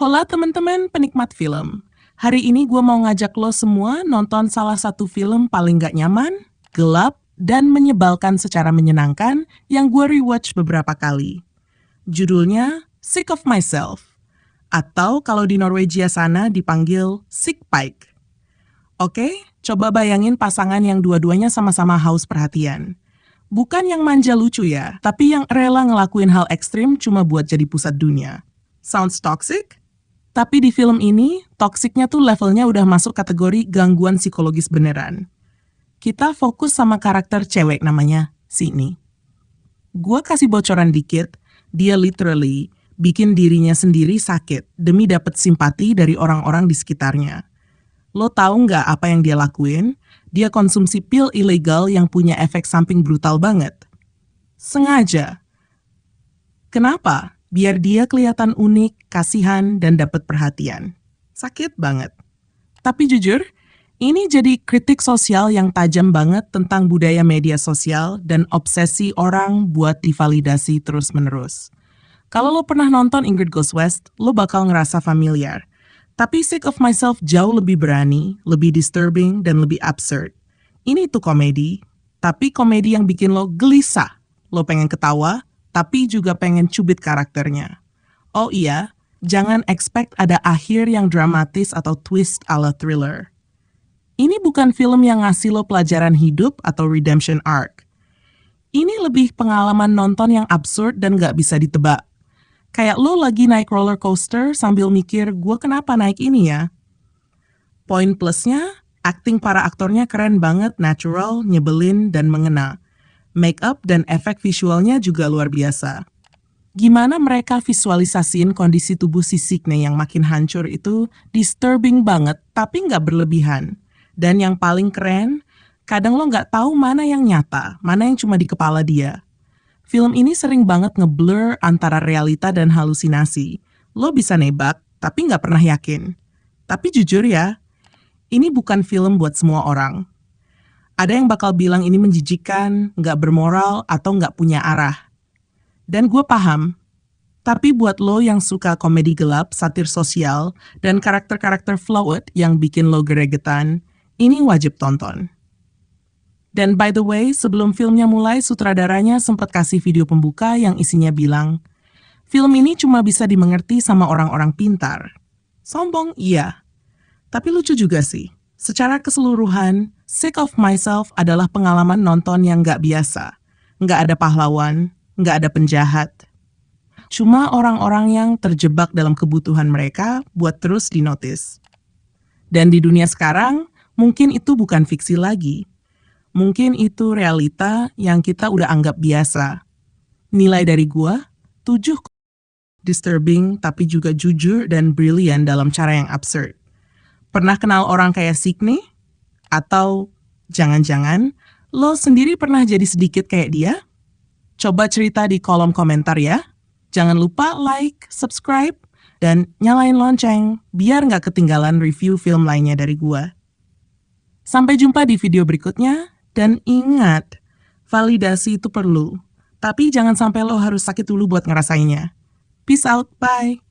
Hola teman-teman penikmat film. Hari ini gue mau ngajak lo semua nonton salah satu film paling gak nyaman, gelap, dan menyebalkan secara menyenangkan yang gue rewatch beberapa kali. Judulnya Sick of Myself, atau kalau di Norwegia sana dipanggil Sick Pike. Oke, coba bayangin pasangan yang dua-duanya sama-sama haus perhatian. Bukan yang manja lucu ya, tapi yang rela ngelakuin hal ekstrim cuma buat jadi pusat dunia. Sounds toxic? Tapi di film ini, toksiknya tuh levelnya udah masuk kategori gangguan psikologis beneran. Kita fokus sama karakter cewek namanya Sydney. Gua kasih bocoran dikit, dia literally bikin dirinya sendiri sakit demi dapet simpati dari orang-orang di sekitarnya. Lo tahu nggak apa yang dia lakuin? Dia konsumsi pil ilegal yang punya efek samping brutal banget. Sengaja. Kenapa? Biar dia kelihatan unik, kasihan, dan dapat perhatian. Sakit banget. Tapi jujur, ini jadi kritik sosial yang tajam banget tentang budaya media sosial dan obsesi orang buat divalidasi terus-menerus. Kalau lo pernah nonton Ingrid Goes West, lo bakal ngerasa familiar. Tapi Sick of Myself jauh lebih berani, lebih disturbing, dan lebih absurd. Ini tuh komedi, tapi komedi yang bikin lo gelisah. Lo pengen ketawa, tapi juga pengen cubit karakternya. Oh iya, jangan expect ada akhir yang dramatis atau twist ala thriller. Ini bukan film yang ngasih lo pelajaran hidup atau redemption arc. Ini lebih pengalaman nonton yang absurd dan gak bisa ditebak. Kayak lo lagi naik roller coaster sambil mikir, gue kenapa naik ini ya? Poin plusnya, akting para aktornya keren banget, natural, nyebelin, dan mengena. Make up dan efek visualnya juga luar biasa. Gimana mereka visualisasiin kondisi tubuh si Sydney yang makin hancur itu disturbing banget, tapi nggak berlebihan. Dan yang paling keren, kadang lo nggak tahu mana yang nyata, mana yang cuma di kepala dia. Film ini sering banget ngeblur antara realita dan halusinasi. Lo bisa nebak, tapi nggak pernah yakin. Tapi jujur ya, ini bukan film buat semua orang. Ada yang bakal bilang ini menjijikan, nggak bermoral, atau nggak punya arah. Dan gue paham. Tapi buat lo yang suka komedi gelap, satir sosial, dan karakter-karakter flawed yang bikin lo gregetan, ini wajib tonton. Dan by the way, sebelum filmnya mulai, sutradaranya sempat kasih video pembuka yang isinya bilang, film ini cuma bisa dimengerti sama orang-orang pintar. Sombong, iya. Tapi lucu juga sih. Secara keseluruhan, Sick of Myself adalah pengalaman nonton yang nggak biasa. Nggak ada pahlawan, nggak ada penjahat. Cuma orang-orang yang terjebak dalam kebutuhan mereka buat terus dinotis. Dan di dunia sekarang, mungkin itu bukan fiksi lagi. Mungkin itu realita yang kita udah anggap biasa. Nilai dari gua, 7. Disturbing tapi juga jujur dan brilian dalam cara yang absurd. Pernah kenal orang kayak Sydney? Atau jangan-jangan lo sendiri pernah jadi sedikit kayak dia? Coba cerita di kolom komentar ya. Jangan lupa like, subscribe, dan nyalain lonceng biar nggak ketinggalan review film lainnya dari gua. Sampai jumpa di video berikutnya. Dan ingat, validasi itu perlu. Tapi jangan sampai lo harus sakit dulu buat ngerasainnya. Peace out, bye!